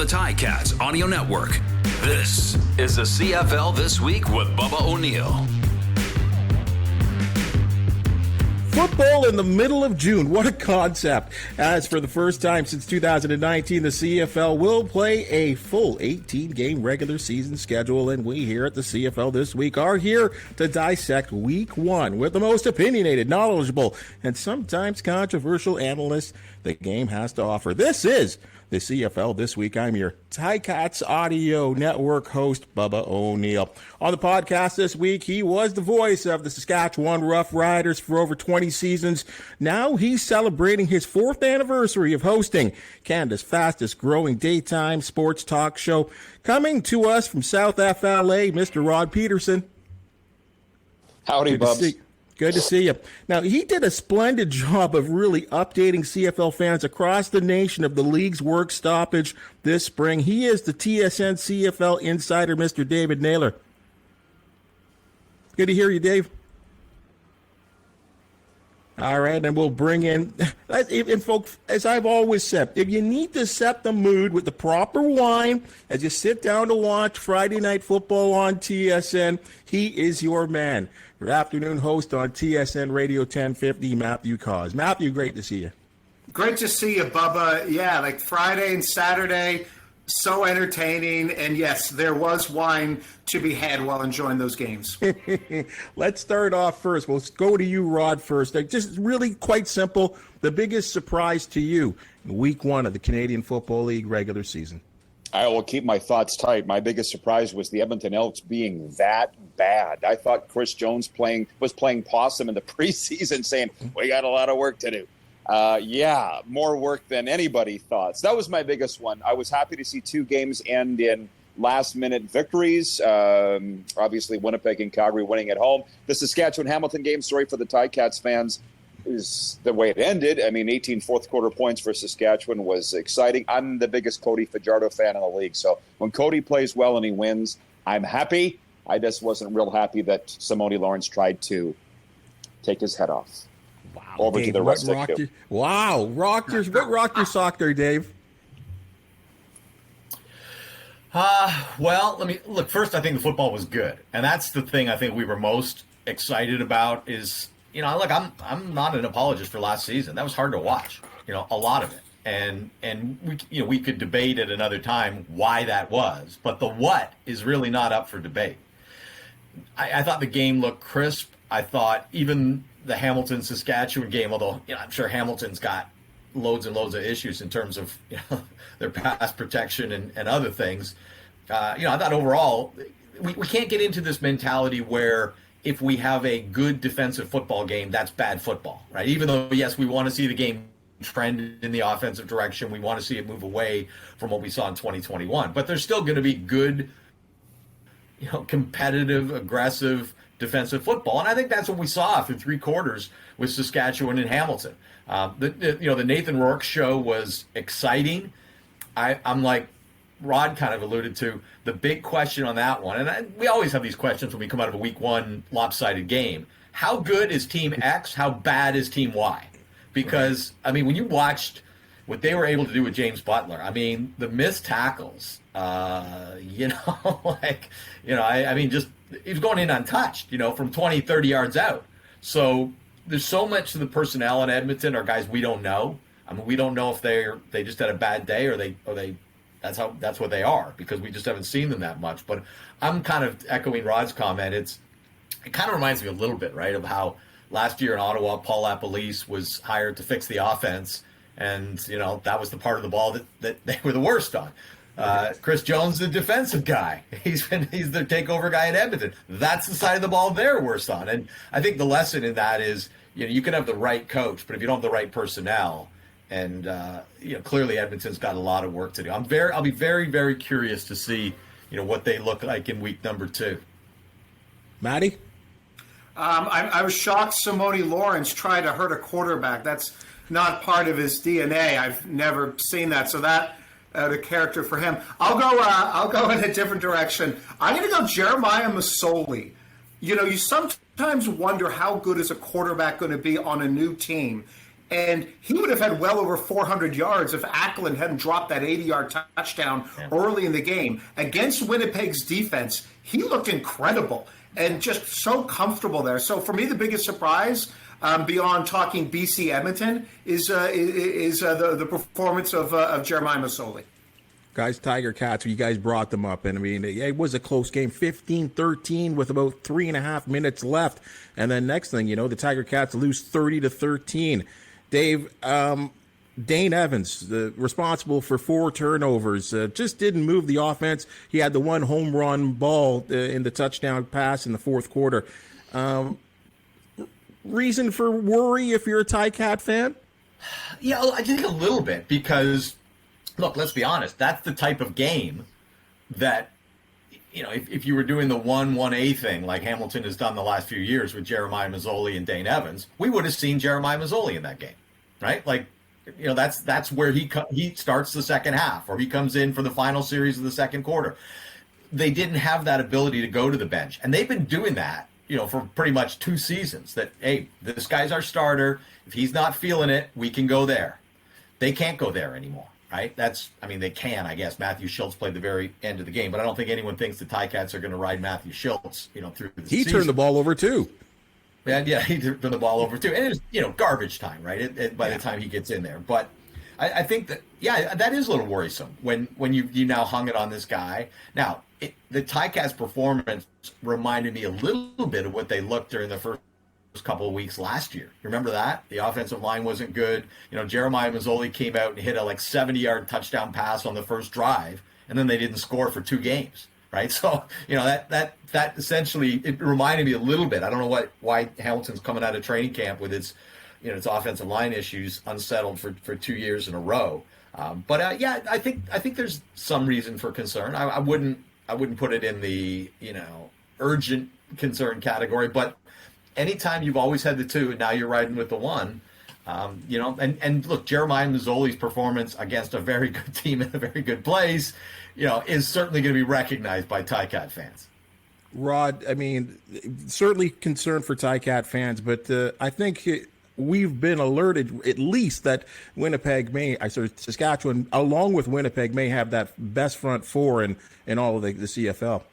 the Ticats Audio Network. This is the CFL This Week with Bubba O'Neil. Football in the middle of June. What a concept. As for the first time since 2019, the CFL will play a full 18-game regular season schedule, and we here at the CFL This Week are here to dissect Week 1 with the most opinionated, knowledgeable, and sometimes controversial analysts the game has to offer. This is the CFL This Week. I'm your Ticats Audio Network host, Bubba O'Neil. On the podcast this week, he was the voice of the Saskatchewan Rough Riders for over 20 seasons. Now he's celebrating his 4th anniversary of hosting Canada's fastest growing daytime sports talk show. Coming to us from South FLA, Mr. Rod Pedersen. Howdy, Bubs. Good to see you. Now, he did a splendid job of really updating CFL fans across the nation of the league's work stoppage this spring. He is the TSN CFL insider, Mr. David Naylor. Good to hear you, Dave. All right, and we'll bring in, and folks, as I've always said, if you need to set the mood with the proper wine as you sit down to watch Friday Night Football on TSN, he is your man. Your afternoon host on TSN Radio 1050, Matthew Cauz. Matthew, great to see you. Great to see you, Bubba. Yeah, like Friday and Saturday, so entertaining. And yes, there was wine to be had while enjoying those games. Let's start off first. We'll go to you, Rod, first. Just really quite simple. The biggest surprise to you in Week 1 of the Canadian Football League regular season? I will keep my thoughts tight. My biggest surprise was the Edmonton Elks being that bad. I thought Chris Jones was playing possum in the preseason, saying, we got a lot of work to do. Yeah, more work than anybody thought. So that was my biggest one. I was happy to see 2 games end in last-minute victories. Obviously, Winnipeg and Calgary winning at home. The Saskatchewan-Hamilton game, sorry for the Ticats fans, is the way it ended. I mean, 18 fourth-quarter points for Saskatchewan was exciting. I'm the biggest Cody Fajardo fan in the league. So when Cody plays well and he wins, I'm happy. I just wasn't real happy that Simone Lawrence tried to take his head off. Wow, over Dave, to the rest of you. Wow, what rocked your sock there, Dave? Well, let me look. First, I think the football was good, and that's the thing I think we were most excited about. Is look, I'm not an apologist for last season. That was hard to watch. A lot of it, and we could debate at another time why that was, but the what is really not up for debate. I thought the game looked crisp. I thought even the Hamilton-Saskatchewan game, although I'm sure Hamilton's got loads and loads of issues in terms of their pass protection and other things. I thought overall we can't get into this mentality where if we have a good defensive football game, that's bad football, right? Even though, yes, we want to see the game trend in the offensive direction. We want to see it move away from what we saw in 2021. But there's still going to be good, competitive, aggressive defensive football. And I think that's what we saw through 3 quarters with Saskatchewan and Hamilton. The Nathan Rourke show was exciting. I'm like Rod kind of alluded to, the big question on that one, and we always have these questions when we come out of a Week 1 lopsided game. How good is Team X? How bad is Team Y? Because, when you watched what they were able to do with James Butler, the missed tackles, just he was going in untouched, from 20, 30 yards out. So there's so much of the personnel in Edmonton are guys we don't know. We don't know if they just had a bad day or they that's what they are, because we just haven't seen them that much. But I'm kind of echoing Rod's comment. It kind of reminds me a little bit, right, of how last year in Ottawa, Paul LaPolice was hired to fix the offense, and that was the part of the ball that they were the worst on. Chris Jones, the defensive guy, he's the takeover guy in Edmonton. That's the side of the ball they're worse on. And I think the lesson in that is, you can have the right coach, but if you don't have the right personnel, and clearly Edmonton's got a lot of work to do. I'll be very, very curious to see what they look like in week number 2. Matty? I was shocked Simone Lawrence tried to hurt a quarterback. That's not part of his DNA. I've never seen that. So that the character for him. I'll go in a different direction. I'm going to go Jeremiah Masoli. You sometimes wonder how good is a quarterback going to be on a new team. And he would have had well over 400 yards if Ackland hadn't dropped that 80-yard touchdown early in the game. Against Winnipeg's defense, he looked incredible and just so comfortable there. So for me, the biggest surprise, beyond talking BC Edmonton, is the performance of Jeremiah Masoli. Guys, Tiger Cats, you guys brought them up, and I mean, it was a close game, 15-13 with about 3.5 minutes left, and then next thing you know, the Tiger Cats lose 30-13. Dave, Dane Evans, responsible for 4 turnovers, just didn't move the offense. He had the one home run ball in the touchdown pass in the fourth quarter. Reason for worry if you're a Ticat fan? Yeah, I think a little bit because, look, let's be honest, that's the type of game that, you know, if you were doing the 1-1A thing like Hamilton has done the last few years with Jeremiah Masoli and Dane Evans, we would have seen Jeremiah Masoli in that game, right? Like, you know, that's where he starts the second half, or he comes in for the final series of the second quarter. They didn't have that ability to go to the bench, and they've been doing that, you know, for pretty much 2 seasons. That, hey, this guy's our starter. If he's not feeling it, we can go there. They can't go there anymore. Right? They can, I guess. Matthew Schultz played the very end of the game, but I don't think anyone thinks the Ticats are going to ride Matthew Schultz, you know, through the season. He turned the ball over too. And yeah, he turned the ball over too. And it was, you know, garbage time, right? By the time he gets in there. But I think that, yeah, that is a little worrisome when you now hung it on this guy. Now, the Ticats' performance reminded me a little bit of what they looked during the first couple of weeks last year. You remember that? The offensive line wasn't good. You know, Jeremiah Masoli came out and hit a 70-yard touchdown pass on the first drive, and then they didn't score for 2 games, right? So, you know, that essentially, it reminded me a little bit. I don't know why Hamilton's coming out of training camp with its offensive line issues unsettled for 2 years in a row. But yeah, I think there's some reason for concern. I wouldn't put it in the, you know, urgent concern category, but anytime you've always had the 2 and now you're riding with the 1, you know, and look, Jeremiah Masoli's performance against a very good team in a very good place, you know, is certainly going to be recognized by Ticat fans. Rod, I mean, certainly concerned for Ticat fans, but I think we've been alerted at least that Saskatchewan, along with Winnipeg, may have that best front 4 in all of the CFL.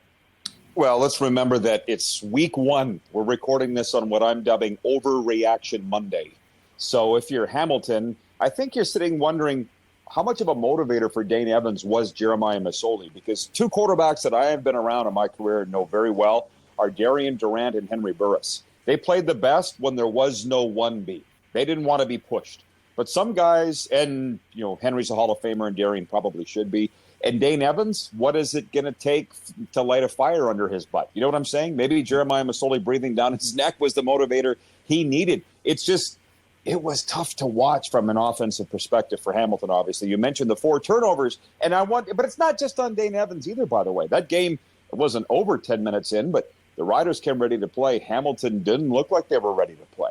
Well, let's remember that it's week 1. We're recording this on what I'm dubbing Overreaction Monday. So if you're Hamilton, I think you're sitting wondering how much of a motivator for Dane Evans was Jeremiah Masoli, because 2 quarterbacks that I have been around in my career and know very well are Darian Durant and Henry Burris. They played the best when there was no 1B. They didn't want to be pushed. But some guys, and, you know, Henry's a Hall of Famer and Darian probably should be, and Dane Evans, what is it going to take to light a fire under his butt? You know what I'm saying? Maybe Jeremiah Masoli breathing down his neck was the motivator he needed. It's just, it was tough to watch from an offensive perspective for Hamilton, obviously. You mentioned the 4 turnovers, but it's not just on Dane Evans either, by the way. That game, it wasn't over 10 minutes in, but the Riders came ready to play. Hamilton didn't look like they were ready to play.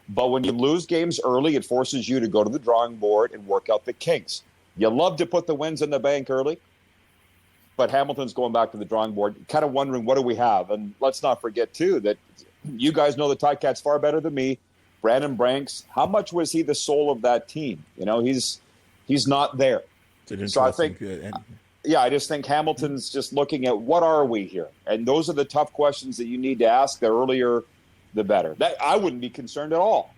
But when you lose games early, it forces you to go to the drawing board and work out the kinks. You love to put the wins in the bank early, but Hamilton's going back to the drawing board, kind of wondering, what do we have? And let's not forget, too, that you guys know the Ticats far better than me. Brandon Branks, how much was he the soul of that team? You know, he's not there. So I think, I just think Hamilton's just looking at, what are we here? And those are the tough questions that you need to ask. The earlier, the better. That I wouldn't be concerned at all,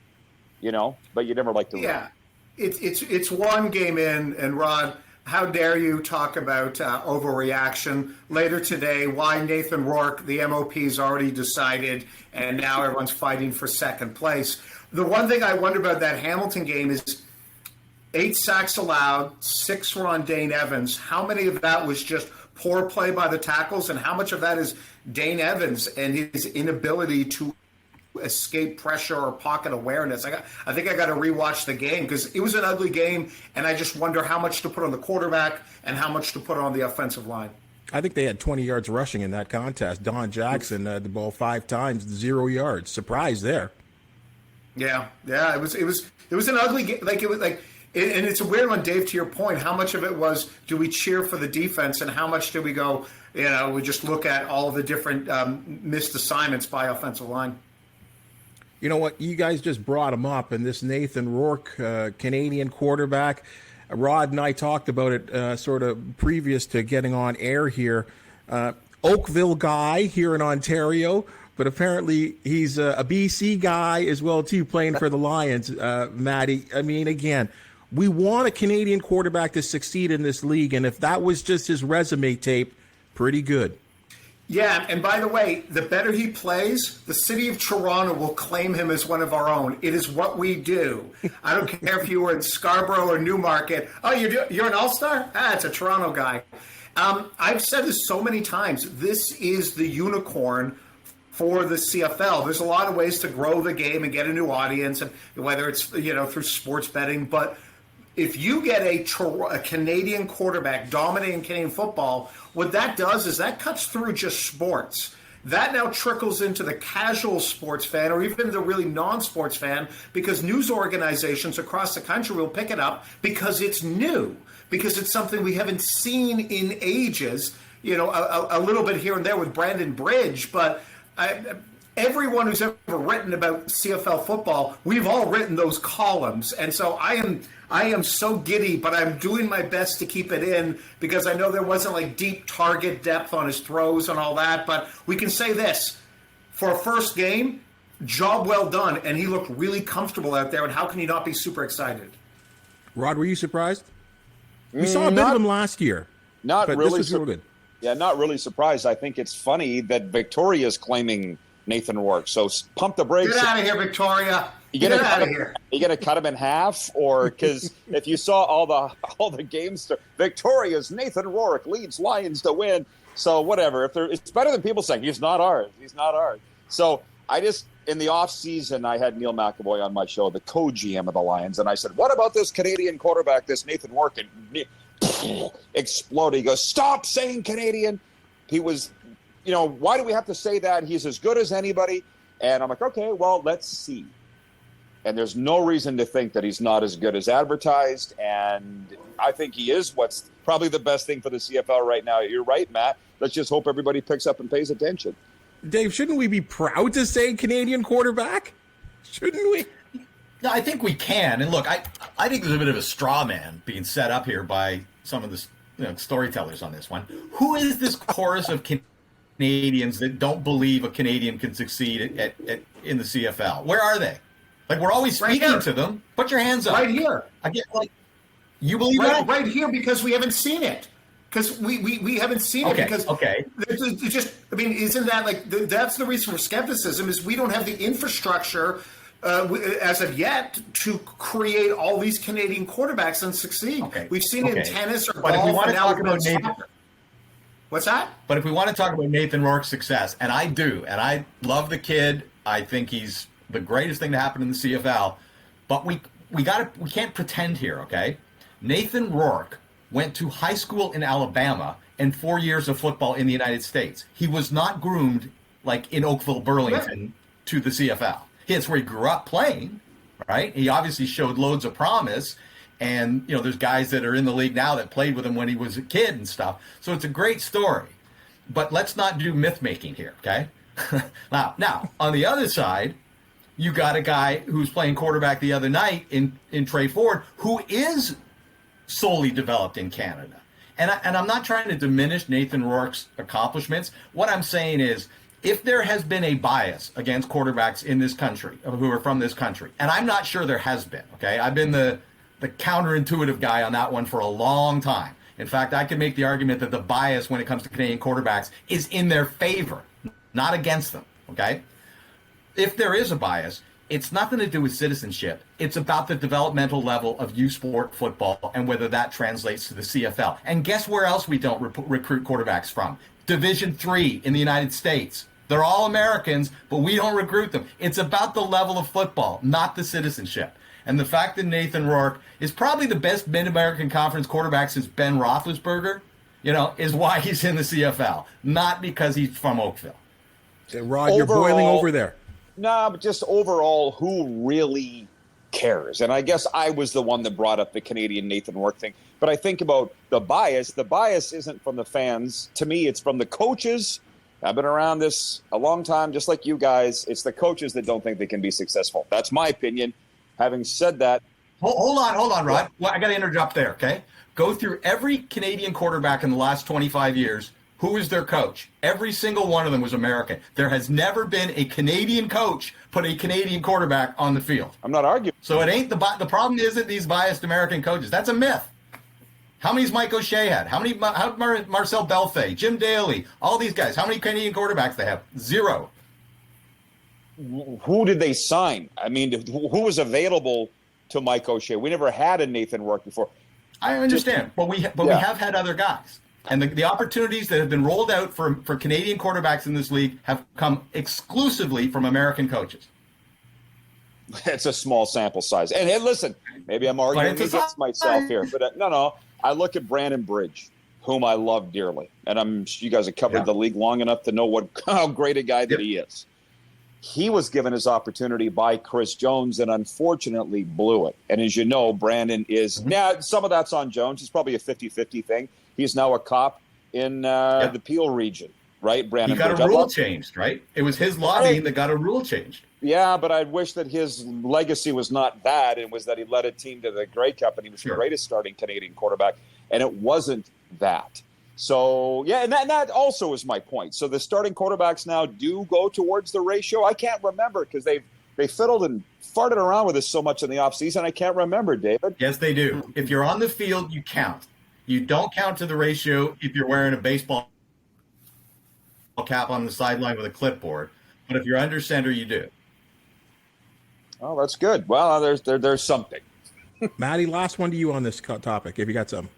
you know, but you never like to. Yeah. It's one game in, and Rod, how dare you talk about overreaction later today? Why Nathan Rourke, the MOP's already decided, and now everyone's fighting for second place. The one thing I wonder about that Hamilton game is 8 sacks allowed, 6 were on Dane Evans. How many of that was just poor play by the tackles, and how much of that is Dane Evans and his inability to escape pressure or pocket awareness? I think I got to rewatch the game because it was an ugly game, and I just wonder how much to put on the quarterback and how much to put on the offensive line. I think they had 20 yards rushing in that contest. Don Jackson had the ball 5 times, 0 yards. Surprise there. Yeah. It was an ugly game. And it's a weird one, Dave. To your point, how much of it was, do we cheer for the defense, and how much do we go, you know, we just look at all the different missed assignments by offensive line? You know what? You guys just brought him up, and this Nathan Rourke, Canadian quarterback. Rod and I talked about it sort of previous to getting on air here. Oakville guy here in Ontario, but apparently he's a BC guy as well too, playing for the Lions. Matty, I mean, again, we want a Canadian quarterback to succeed in this league, and if that was just his resume tape, pretty good. Yeah, and by the way, the better he plays, the city of Toronto will claim him as one of our own. It is what we do. I don't care if you were in Scarborough or Newmarket. Oh, you're an all-star? It's a Toronto guy. I've said this so many times. This is the unicorn for the CFL. There's a lot of ways to grow the game and get a new audience, and whether it's through sports betting, but if you get a Canadian quarterback dominating Canadian football, what that does is that cuts through just sports. That now trickles into the casual sports fan or even the really non-sports fan, because news organizations across the country will pick it up because it's new, because it's something we haven't seen in ages. A little bit here and there with Brandon Bridge, but everyone who's ever written about CFL football, we've all written those columns. And so I am so giddy, but I'm doing my best to keep it in, because I know there wasn't like deep target depth on his throws and all that. But we can say this, for a first game, job well done. And he looked really comfortable out there. And how can you not be super excited? Rod, were you surprised? We saw a bit of him last year. Not but really. This was real good. Yeah, not really surprised. I think it's funny that Victoria's claiming Nathan Rourke. So pump the brakes. Get out of here, Victoria. Get out of here. You going to cut him in half, or because if you saw all the games, Victoria's Nathan Rourke leads Lions to win. So whatever. It's better than people saying he's not ours. He's not ours. So I just in the off season I had Neil McAvoy on my show, the co-GM of the Lions, and I said, "What about this Canadian quarterback, this Nathan Rourke?" And exploded. He goes, "Stop saying Canadian." He was, why do we have to say that? He's as good as anybody. And I'm like, okay, well, let's see. And there's no reason to think that he's not as good as advertised. And I think he is what's probably the best thing for the CFL right now. You're right, Matt. Let's just hope everybody picks up and pays attention. Dave, shouldn't we be proud to say Canadian quarterback? Shouldn't we? No, I think we can. And look, I think there's a bit of a straw man being set up here by some of the storytellers on this one. Who is this chorus of Canadians that don't believe a Canadian can succeed in the CFL? Where are they? Like, we're always speaking to them. Put your hands up. Right here. I get you believe that? Right here, because we haven't seen it. Because we haven't seen it. Because it's just, isn't that that's the reason for skepticism, is we don't have the infrastructure as of yet to create all these Canadian quarterbacks and succeed. Okay. We've seen it in tennis or golf. If we want to talk about Nathan, what's that? But if we want to talk about Nathan Rourke's success, and I do, and I love the kid, I think he's the greatest thing to happen in the CFL. But we can't pretend here, okay? Nathan Rourke went to high school in Alabama and 4 years of football in the United States. He was not groomed like in Oakville, Burlington to the CFL. That's where he grew up playing, right? He obviously showed loads of promise. And, there's guys that are in the league now that played with him when he was a kid and stuff. So it's a great story. But let's not do myth-making here, okay? Now, on the other side, you got a guy who's playing quarterback the other night in Trey Ford, who is solely developed in Canada. And I'm not trying to diminish Nathan Rourke's accomplishments. What I'm saying is, if there has been a bias against quarterbacks in this country, who are from this country, and I'm not sure there has been, okay? I've been the counterintuitive guy on that one for a long time. In fact, I can make the argument that the bias when it comes to Canadian quarterbacks is in their favor, not against them, okay? If there is a bias, it's nothing to do with citizenship. It's about the developmental level of U Sport football and whether that translates to the CFL. And guess where else we don't recruit quarterbacks from? Division III in the United States. They're all Americans, but we don't recruit them. It's about the level of football, not the citizenship. And the fact that Nathan Rourke is probably the best Mid-American Conference quarterback since Ben Roethlisberger, is why he's in the CFL, not because he's from Oakville. Rod, you're boiling over there. No, but just overall, who really cares? And I guess I was the one that brought up the Canadian Nathan Rourke thing. But I think about the bias. The bias isn't from the fans. To me, it's from the coaches I've been around this a long time, just like you guys. It's the coaches that don't think they can be successful. That's my opinion. Having said that, Hold on, Rod. Well, I got to interrupt there, okay? Go through every Canadian quarterback in the last 25 years. Who is their coach? Every single one of them was American. There has never been a Canadian coach put a Canadian quarterback on the field. I'm not arguing. So it ain't the problem isn't these biased American coaches. That's a myth. How many's Mike O'Shea had? How Marcel Belfay, Jim Daly, all these guys? How many Canadian quarterbacks they have? Zero. Who did they sign? I mean, who was available to Mike O'Shea? We never had a Nathan Rourke before. I understand, but we have had other guys. And the opportunities that have been rolled out for Canadian quarterbacks in this league have come exclusively from American coaches. It's a small sample size. And hey, listen, maybe I'm arguing against myself here, but no. I look at Brandon Bridge, whom I love dearly, and you guys have covered the league long enough to know how great a guy that he is. He was given his opportunity by Chris Jones and unfortunately blew it. And as you know, Brandon is some of that's on Jones. It's probably a 50-50 thing. He's now a cop in the Peel region, right? Brandon He got a rule changed, right? It was his lobbying that got a rule changed. Yeah, but I wish that his legacy was not that. It was that he led a team to the Grey Cup and he was the greatest starting Canadian quarterback. And it wasn't that. So, yeah, and that also is my point. So the starting quarterbacks now do go towards the ratio. I can't remember because they fiddled and farted around with this so much in the offseason. I can't remember, David. Yes, they do. If you're on the field, you count. You don't count to the ratio if you're wearing a baseball cap on the sideline with a clipboard. But if you're under center, you do. Oh, that's good. Well, there's something. Matty, last one to you on this topic, if you got some.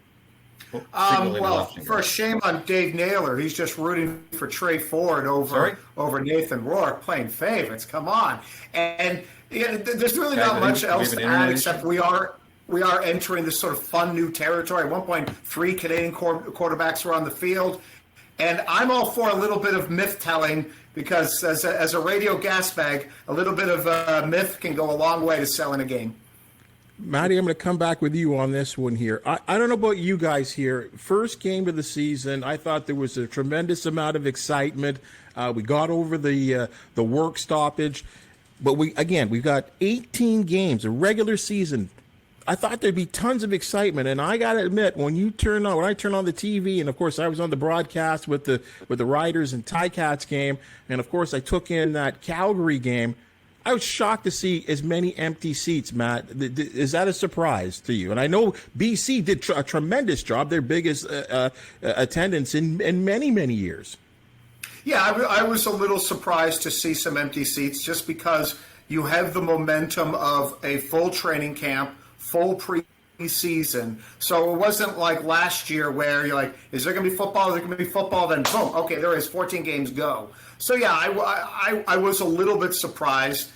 Well, first, shame on Dave Naylor. He's just rooting for Trey Ford over Nathan Rourke, playing favorites. Come on. And there's really not much else to add except we are entering this sort of fun new territory. At one point, 3 Canadian quarterbacks were on the field. And I'm all for a little bit of myth-telling because as a radio gas bag, a little bit of myth can go a long way to selling a game. Matty, I'm going to come back with you on this one here. I don't know about you guys here. First game of the season, I thought there was a tremendous amount of excitement. We got over the work stoppage. But we've got 18 games, a regular season. I thought there'd be tons of excitement, and I got to admit, when I turn on the TV, and of course I was on the broadcast with the Riders and Ticats game, and of course I took in that Calgary game. I was shocked to see as many empty seats, Matt. Is that a surprise to you? And I know BC did a tremendous job, their biggest attendance in many, many years. Yeah, I was a little surprised to see some empty seats just because you have the momentum of a full training camp, full preseason. So it wasn't like last year where you're like, is there going to be football? Is there going to be football? Then boom, okay, there is 14 games, go. So yeah, I was a little bit surprised.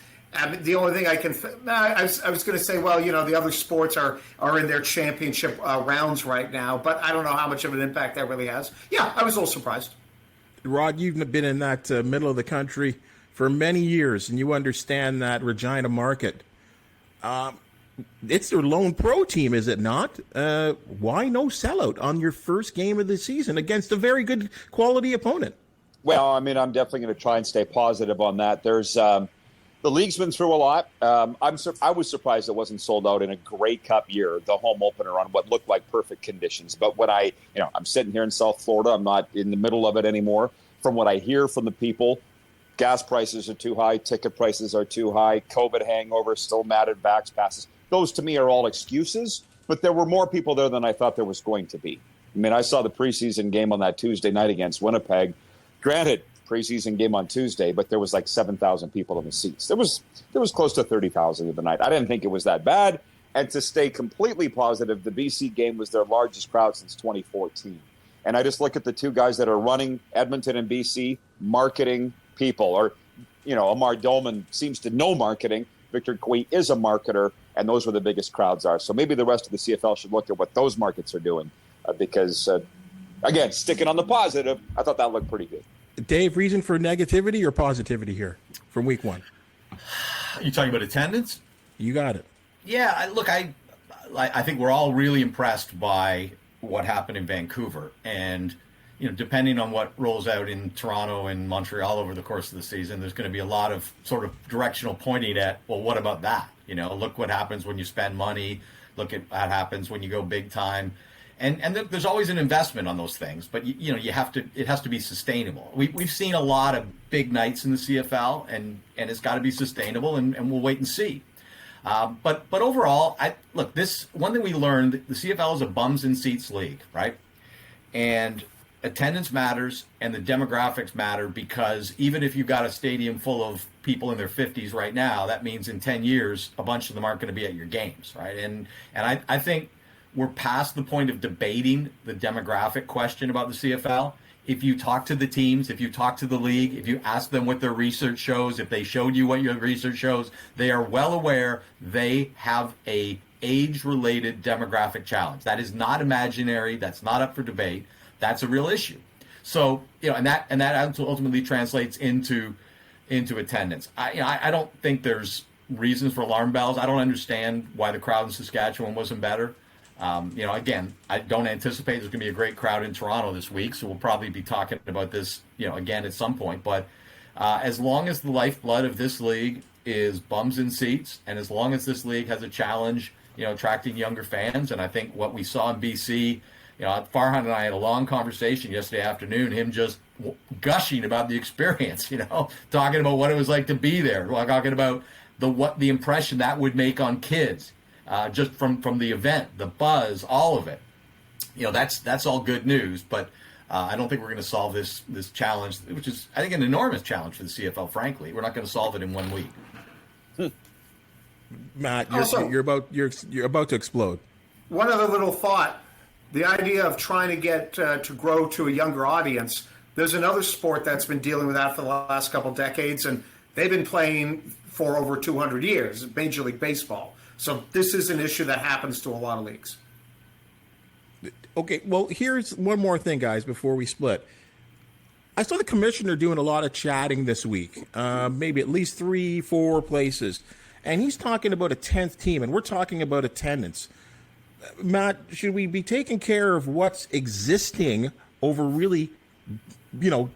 The only thing I was going to say, well, the other sports are in their championship rounds right now, but I don't know how much of an impact that really has. Yeah, I was a little surprised. Rod, you've been in that middle of the country for many years, and you understand that Regina market. It's their lone pro team, is it not? Why no sellout on your first game of the season against a very good quality opponent? Well, I mean, I'm definitely going to try and stay positive on that. There's the league's been through a lot. I was surprised it wasn't sold out in a Grey Cup year, the home opener, on what looked like perfect conditions. But when I'm sitting here in South Florida, I'm not in the middle of it anymore. From what I hear from the people, gas prices are too high, ticket prices are too high, COVID hangover, still mad at vax passes. Those to me are all excuses, but there were more people there than I thought there was going to be. I mean, I saw the preseason game on that Tuesday night against Winnipeg. Granted, preseason game on Tuesday, but there was like 7,000 people in the seats. There was close to 30,000 of the night. I didn't think it was that bad. And to stay completely positive, the BC game was their largest crowd since 2014. And I just look at the two guys that are running Edmonton and BC, marketing people. Or, Amar Dolman seems to know marketing. Victor Cui is a marketer, and those were the biggest crowds are. So maybe the rest of the CFL should look at what those markets are doing because, again, sticking on the positive, I thought that looked pretty good. Dave, reason for negativity or positivity here from week one? You talking about attendance? You got it. Yeah, I think we're all really impressed by what happened in Vancouver. And, depending on what rolls out in Toronto and Montreal over the course of the season, there's going to be a lot of sort of directional pointing at, well, what about that? Look what happens when you spend money. Look at what happens when you go big time. And there's always an investment on those things, but it has to be sustainable. We've seen a lot of big nights in the CFL, and it's got to be sustainable, and we'll wait and see. But overall, this one thing we learned: the CFL is a bums in seats league, right? And attendance matters, and the demographics matter, because even if you've got a stadium full of people in their 50s right now, that means in 10 years a bunch of them aren't going to be at your games, right? And I think we're past the point of debating the demographic question about the CFL. If you talk to the teams, if you talk to the league, if you ask them what their research shows, if they showed you what your research shows, they are well aware they have a age-related demographic challenge. That is not imaginary. That's not up for debate. That's a real issue. So, and that ultimately translates into attendance. I don't think there's reasons for alarm bells. I don't understand why the crowd in Saskatchewan wasn't better. Again, I don't anticipate there's going to be a great crowd in Toronto this week, so we'll probably be talking about this, again at some point. But as long as the lifeblood of this league is bums in seats, and as long as this league has a challenge, attracting younger fans, and I think what we saw in BC, Farhan and I had a long conversation yesterday afternoon, him just gushing about the experience, talking about what it was like to be there, talking about the impression that would make on kids. Just from the event, the buzz, all of it, that's all good news. But I don't think we're going to solve this challenge, which is, I think, an enormous challenge for the CFL. Frankly, we're not going to solve it in 1 week. Matt, you're about to explode. One other little thought: the idea of trying to get to grow to a younger audience. There's another sport that's been dealing with that for the last couple decades, and they've been playing for over 200 years. Major League Baseball. So this is an issue that happens to a lot of leagues. Okay, well, here's one more thing, guys, before we split. I saw the commissioner doing a lot of chatting this week, maybe at least 3-4 places. And he's talking about a 10th team, and we're talking about attendance. Matt, should we be taking care of what's existing over really,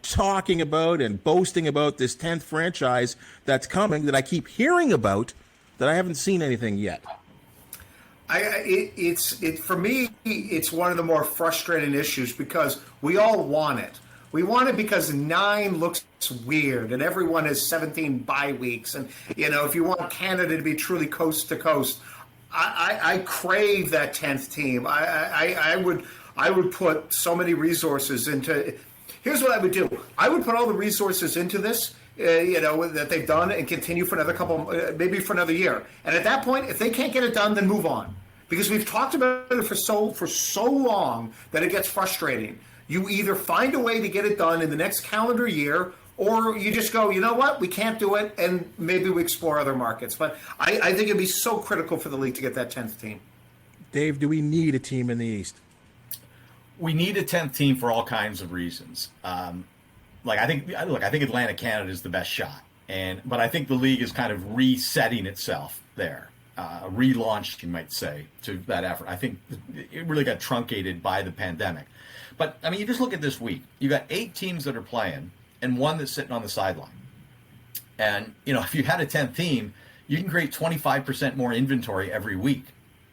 talking about and boasting about this 10th franchise that's coming that I keep hearing about, that I haven't seen anything yet? For me, it's one of the more frustrating issues, because we all want it. We want it because 9 looks weird, and everyone has 17 bye weeks. And, if you want Canada to be truly coast to coast, I crave that 10th team. I would put so many resources into. Here's what I would do. I would put all the resources into this, that they've done, and continue for another couple, maybe for another year. And at that point, if they can't get it done, then move on. Because we've talked about it for so long that it gets frustrating. You either find a way to get it done in the next calendar year, or you just go, you know what, we can't do it, and maybe we explore other markets. But I think it'd be so critical for the league to get that 10th team. Dave, do we need a team in the East? We need a 10th team for all kinds of reasons. I think Atlantic Canada is the best shot, but I think the league is kind of resetting itself there, relaunched, you might say, to that effort. I think it really got truncated by the pandemic. But you just look at this week. You got 8 teams that are playing, and 1 that's sitting on the sideline. And if you had a 10th team, you can create 25% more inventory every week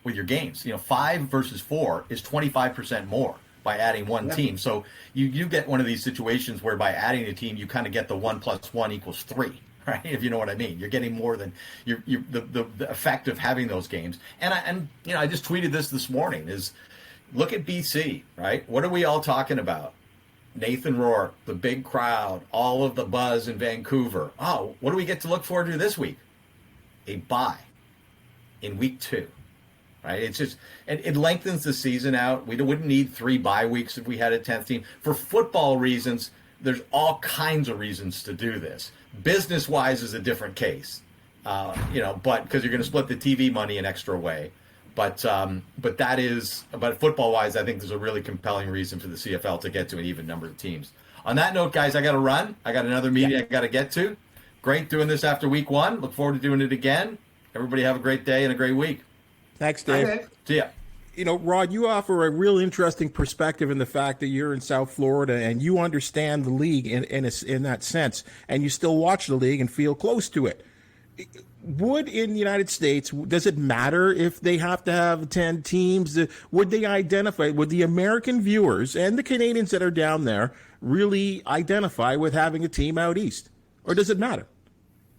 with your games. 5 versus 4 is 25% more by adding one team. So you get one of these situations where by adding a team, you kind of get the 1 + 1 = 3, right? If you know what I mean. You're getting more than the effect of having those games. And I just tweeted this morning is, look at BC, right? What are we all talking about? Nathan Rourke, the big crowd, all of the buzz in Vancouver. Oh, what do we get to look forward to this week? A bye in week 2. Right? It's just, it lengthens the season out. We wouldn't need 3 bye weeks if we had a 10th team. For football reasons, there's all kinds of reasons to do this. Business-wise is a different case, but because you're going to split the TV money an extra way. But football-wise, I think there's a really compelling reason for the CFL to get to an even number of teams. On that note, guys, I got to run. I got another meeting I got to get to. Great doing this after week 1. Look forward to doing it again. Everybody have a great day and a great week. Thanks, Dave. See ya. Rod, you offer a real interesting perspective in the fact that you're in South Florida and you understand the league in that sense, and you still watch the league and feel close to it. Would in the United States, does it matter if they have to have 10 teams? Would they identify, would the American viewers and the Canadians that are down there really identify with having a team out east? Or does it matter?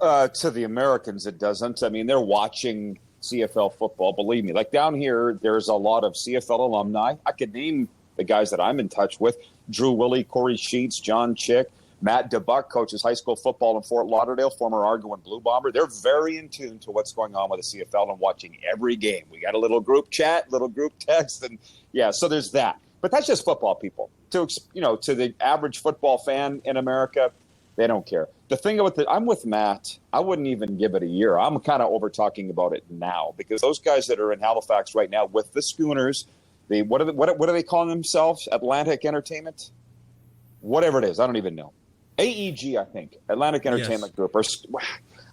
To the Americans, it doesn't. I mean, they're watching CFL football. Believe me, like down here, there's a lot of CFL alumni. I could name the guys that I'm in touch with: Drew Willie, Corey Sheets, John Chick, Matt DeBuck, coaches high school football in Fort Lauderdale, former Argo and Blue Bomber. They're very in tune to what's going on with the CFL and watching every game. We got a little group chat, little group text, and so there's that. But that's just football people. To the average football fan in America, they don't care. The thing with I'm with Matt. I wouldn't even give it a year. I'm kind of over talking about it now because those guys that are in Halifax right now with the Schooners, what are they calling themselves? Atlantic Entertainment, whatever it is. I don't even know. AEG, I think, Atlantic Entertainment Group.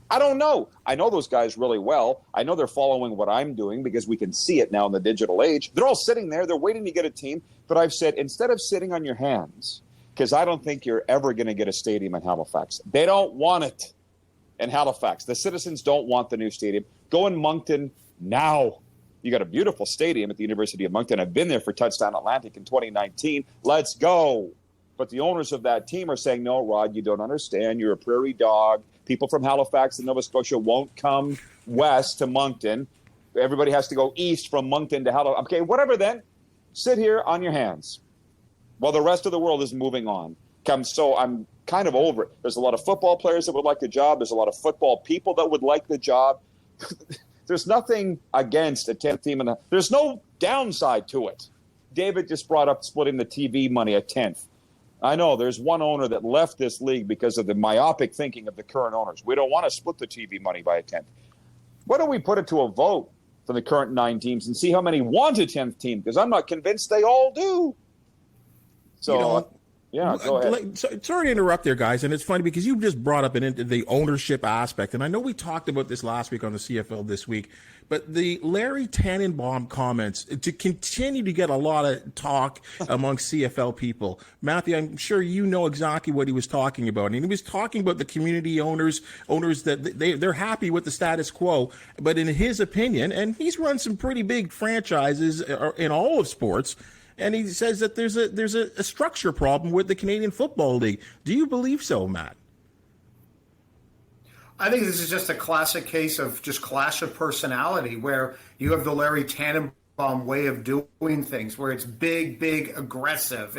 I don't know. I know those guys really well. I know they're following what I'm doing because we can see it now in the digital age. They're all sitting there. They're waiting to get a team. But I've said, instead of sitting on your hands, because I don't think you're ever going to get a stadium in Halifax. They don't want it in Halifax. The citizens don't want the new stadium. Go in Moncton now. You got a beautiful stadium at the University of Moncton. I've been there for Touchdown Atlantic in 2019. Let's go. But the owners of that team are saying, no, Rod, you don't understand. You're a prairie dog. People from Halifax and Nova Scotia won't come west to Moncton. Everybody has to go east from Moncton to Halifax. Okay, whatever then. Sit here on your hands while the rest of the world is moving on. So I'm kind of over it. There's a lot of football players that would like the job. There's a lot of football people that would like the job. There's nothing against a 10th team. There's no downside to it. David just brought up splitting the TV money a 10th. I know there's one owner that left this league because of the myopic thinking of the current owners. We don't want to split the TV money by a 10th. Why don't we put it to a vote for the current 9 teams and see how many want a 10th team? Because I'm not convinced they all do. So, go ahead. Sorry to interrupt there, guys. And it's funny because you just brought up the ownership aspect. And I know we talked about this last week on the CFL This Week. But the Larry Tannenbaum comments to continue to get a lot of talk amongst CFL people. Matthew, I'm sure you know exactly what he was talking about. And he was talking about the community owners that they're happy with the status quo. But in his opinion, and he's run some pretty big franchises in all of sports, and he says that there's a structure problem with the Canadian Football League. Do you believe so, Matt? I think this is just a classic case of just clash of personality where you have the Larry Tannenbaum way of doing things, where it's big, aggressive.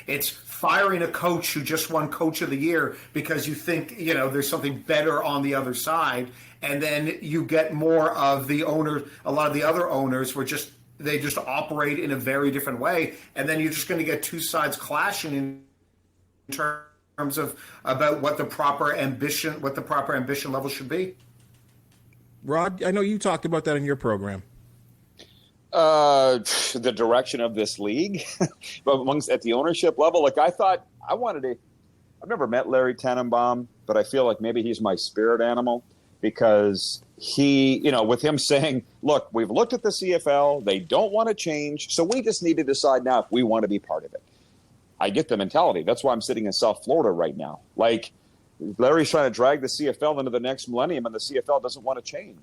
It's firing a coach who just won Coach of the Year because you think, there's something better on the other side. And then you get more of the owner, a lot of the other owners were they just operate in a very different way. And then you're just going to get two sides clashing in terms of about what the proper ambition level should be. Rod, I know you talked about that in your program. The direction of this league, but at the ownership level, I've never met Larry Tannenbaum, but I feel like maybe he's my spirit animal because he, with him saying, look, we've looked at the CFL, they don't want to change, so we just need to decide now if we want to be part of it. I get the mentality. That's why I'm sitting in South Florida right now. Like, Larry's trying to drag the CFL into the next millennium, and the CFL doesn't want to change.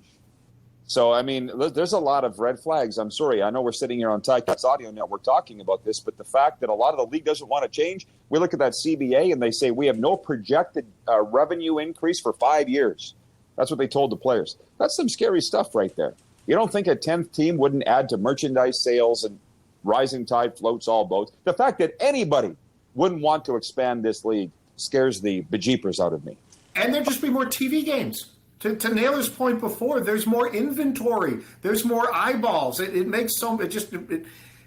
So, I mean, there's a lot of red flags. I'm sorry. I know we're sitting here on Ticats Audio Network talking about this, but the fact that a lot of the league doesn't want to change, we look at that CBA and they say we have no projected revenue increase for 5 years. That's what they told the players. That's some scary stuff right there. You don't think a 10th team wouldn't add to merchandise sales and rising tide floats all boats? The fact that anybody wouldn't want to expand this league scares the bejeepers out of me. And there'd just be more TV games. To Naylor's point before, there's more inventory. There's more eyeballs. It makes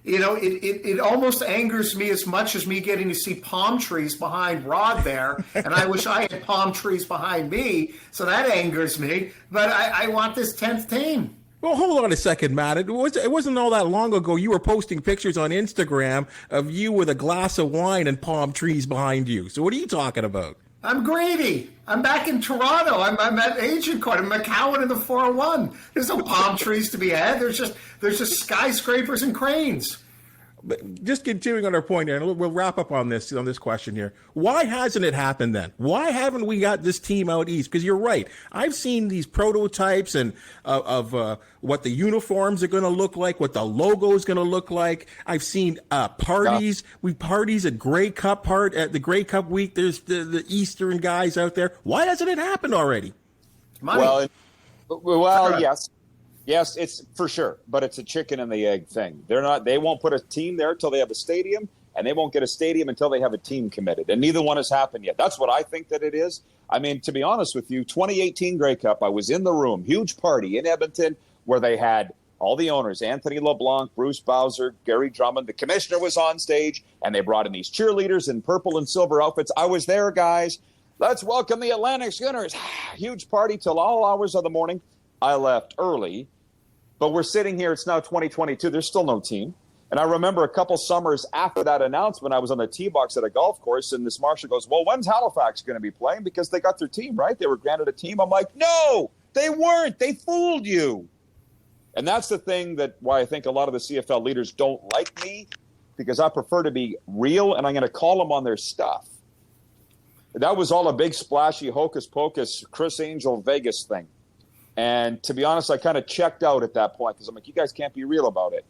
it almost angers me as much as me getting to see palm trees behind Rod there. And I wish I had palm trees behind me. So that angers me. But I want this 10th team. Well, hold on a second, Matt. It wasn't all that long ago you were posting pictures on Instagram of you with a glass of wine and palm trees behind you. So what are you talking about? I'm greedy. I'm back in Toronto. I'm at Agent Court. I'm McCowan in the 401. There's no palm trees to be had. There's just skyscrapers and cranes. But just continuing on our point here, and we'll wrap up on this question here. Why hasn't it happened then? Why haven't we got this team out east? Because you're right. I've seen these prototypes and of what the uniforms are going to look like, what the logo is going to look like. I've seen parties. We parties at Grey Cup at the Grey Cup week. There's the Eastern guys out there. Why hasn't it happened already? Money. Well, yes. Yes, it's for sure, but it's a chicken and the egg thing. They won't put a team there until they have a stadium, and they won't get a stadium until they have a team committed. And neither one has happened yet. That's what I think that it is. I mean, to be honest with you, 2018 Grey Cup, I was in the room, huge party in Edmonton where they had all the owners, Anthony LeBlanc, Bruce Bowser, Gary Drummond. The commissioner was on stage, and they brought in these cheerleaders in purple and silver outfits. I was there, guys. Let's welcome the Atlantic Schooners. Huge party till all hours of the morning. I left early. But we're sitting here, it's now 2022, there's still no team. And I remember a couple summers after that announcement, I was on the tee box at a golf course, and this marshal goes, well, when's Halifax going to be playing? Because they got their team, right? They were granted a team. I'm like, no, they weren't. They fooled you. And that's the thing why I think a lot of the CFL leaders don't like me, because I prefer to be real, and I'm going to call them on their stuff. That was all a big splashy hocus pocus Chris Angel Vegas thing. And to be honest, I kind of checked out at that point because I'm like, you guys can't be real about it.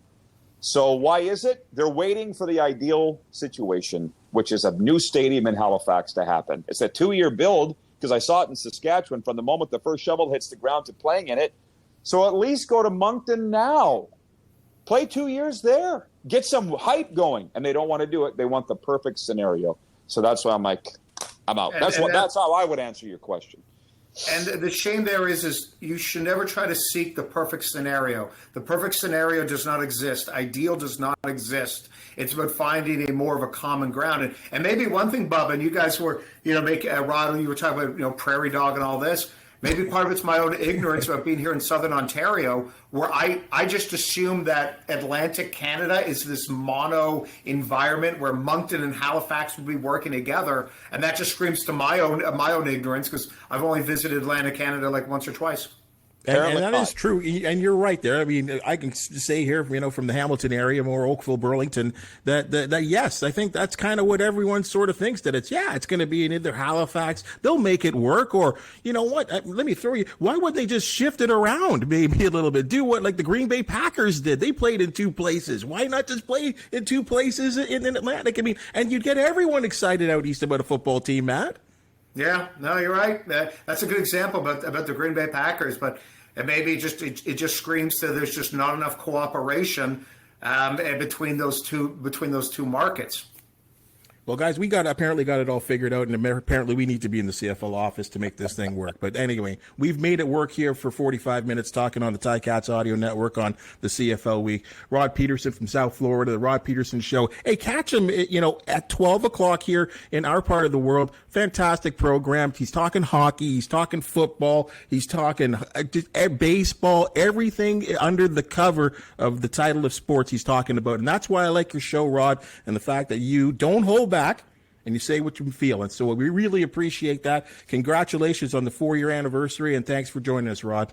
So why is it? They're waiting for the ideal situation, which is a new stadium in Halifax to happen. It's a 2-year build because I saw it in Saskatchewan from the moment the first shovel hits the ground to playing in it. So at least go to Moncton now. Play 2 years there. Get some hype going. And they don't want to do it. They want the perfect scenario. So that's why I'm like, I'm out. That's how I would answer your question. And the shame there is you should never try to seek the perfect scenario. The perfect scenario does not exist. Ideal does not exist. It's about finding a more of a common ground. And maybe one thing, Bubba, and you guys were, Rod, you were talking about, prairie dog and all this. Maybe part of it's my own ignorance about being here in Southern Ontario, where I just assume that Atlantic Canada is this mono environment where Moncton and Halifax would be working together, and that just screams to my own ignorance because I've only visited Atlantic Canada like once or twice. And that is true, and you're right there. I mean, I can say here, from the Hamilton area, more Oakville, Burlington, that yes, I think that's kind of what everyone sort of thinks, that it's going to be in either Halifax. They'll make it work, or you know what? Let me throw you. Why would they just shift it around maybe a little bit? Do what like the Green Bay Packers did. They played in 2 places. Why not just play in 2 places in Atlantic? I mean, and you'd get everyone excited out east about a football team, Matt. Yeah, no, you're right. That's a good example about the Green Bay Packers, but. And maybe it just screams that there's just not enough cooperation between those two markets. Well, guys, we apparently got it all figured out, and apparently we need to be in the CFL office to make this thing work. But anyway, we've made it work here for 45 minutes talking on the Ticats Audio Network on the CFL Week. Rod Pedersen from South Florida, the Rod Pedersen Show. Hey, catch him, at 12 o'clock here in our part of the world. Fantastic program. He's talking hockey. He's talking football. He's talking baseball, everything under the cover of the title of sports he's talking about. And that's why I like your show, Rod, and the fact that you don't hold back. And you say what you feel. And so we really appreciate that. Congratulations on the 4-year anniversary, and thanks for joining us, Rod.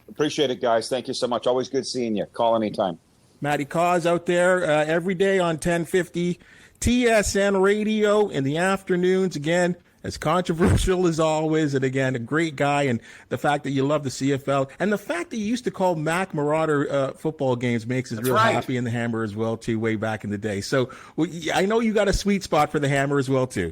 Appreciate it, guys. Thank you so much. Always good seeing you. Call anytime. Matthew Cauz out there every day on 1050 TSN Radio in the afternoons. Again, as controversial as always, and again, a great guy, and the fact that you love the CFL, and the fact that you used to call Mac Marauder football games makes us real happy in the Hammer as well, too, way back in the day. So I know you got a sweet spot for the Hammer as well, too.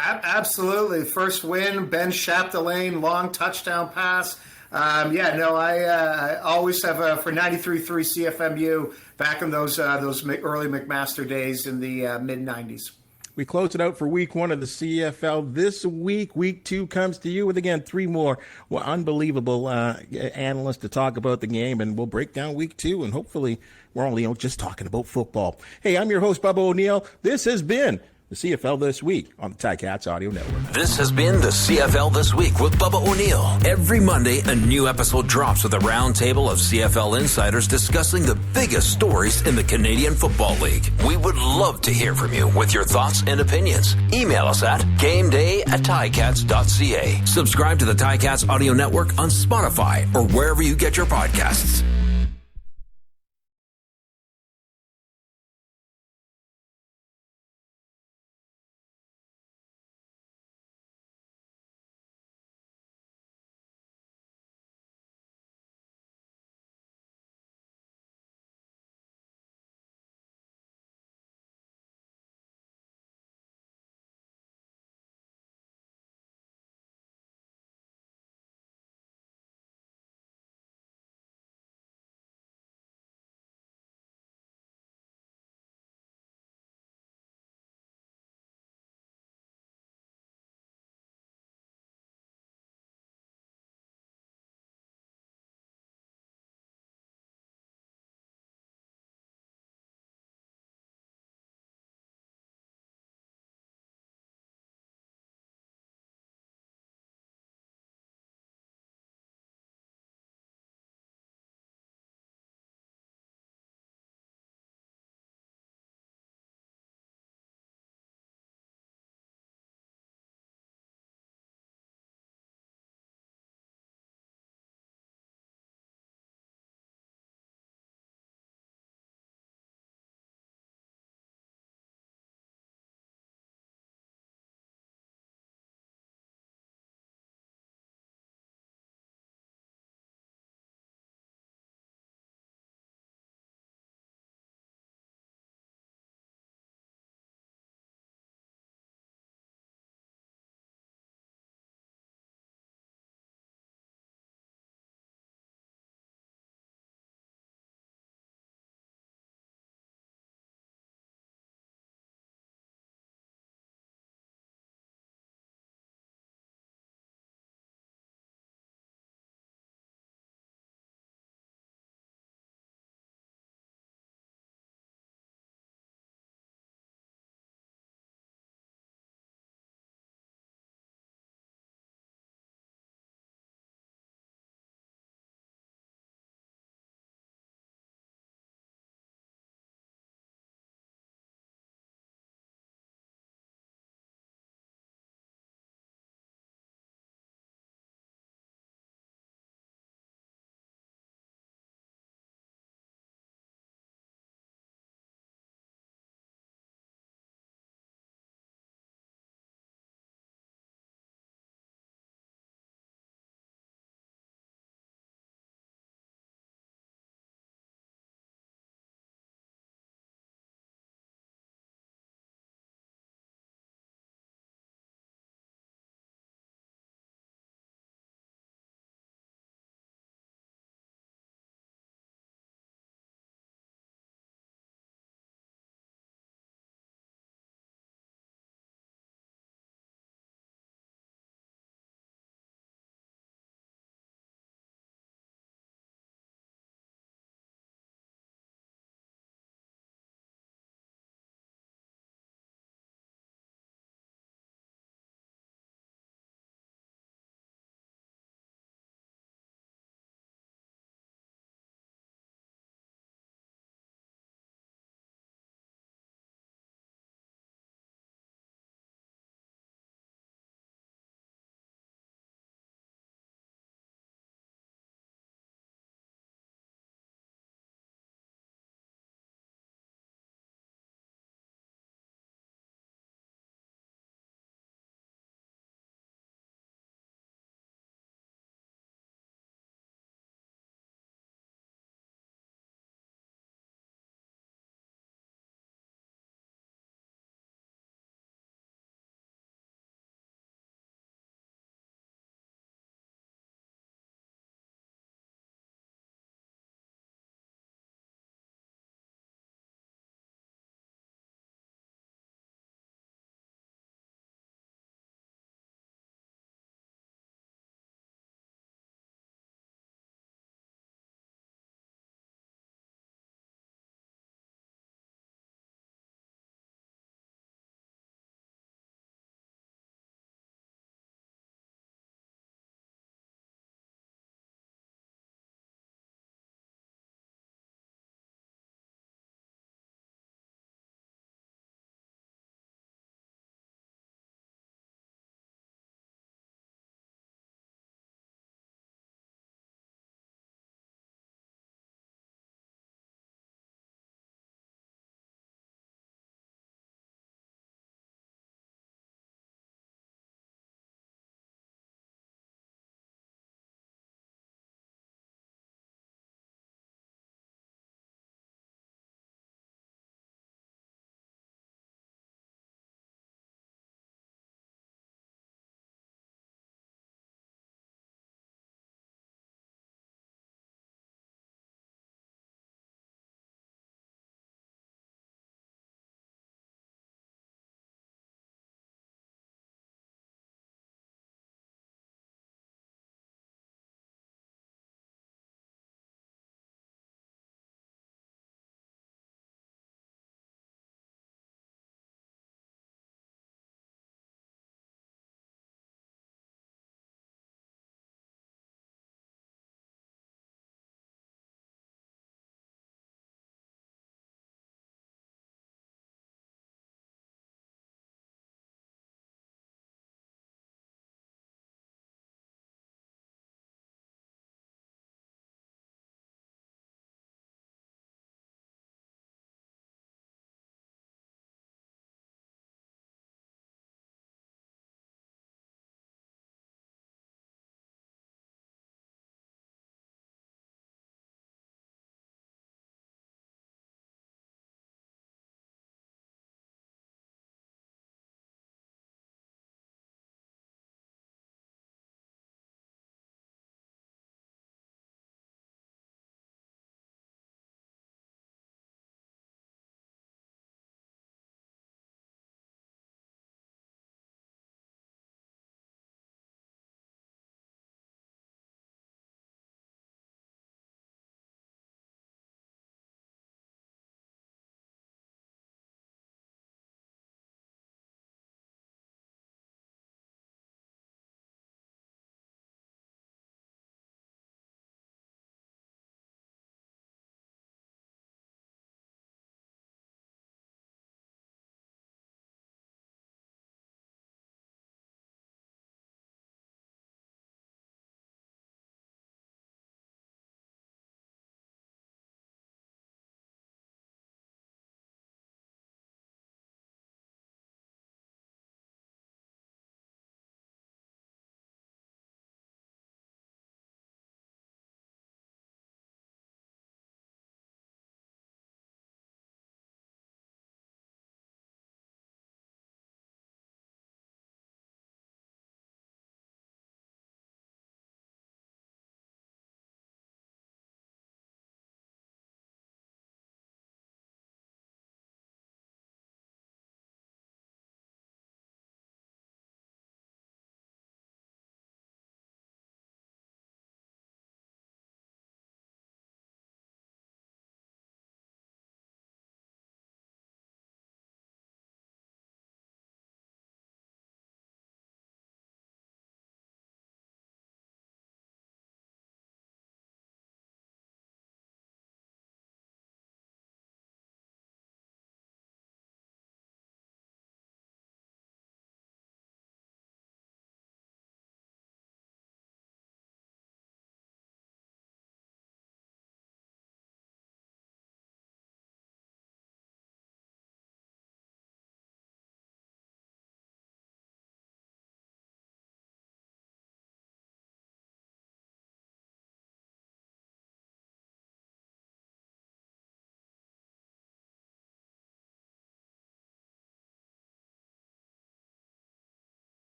Absolutely. First win, Ben Chapdelaine, long touchdown pass. I always have for 93.3 CFMU back in those early McMaster days in the mid-'90s. We close it out for week 1 of the CFL this week. Week 2 comes to you with, again, 3 more unbelievable analysts to talk about the game, and we'll break down week 2, and hopefully we're only just talking about football. Hey, I'm your host, Bubba O'Neil. This has been the CFL This Week on the Ticats Audio Network. This has been the CFL This Week with Bubba O'Neil. Every Monday, a new episode drops with a roundtable of CFL insiders discussing the biggest stories in the Canadian Football League. We would love to hear from you with your thoughts and opinions. Email us at gameday@ticats.ca. Subscribe to the Ticats Audio Network on Spotify or wherever you get your podcasts.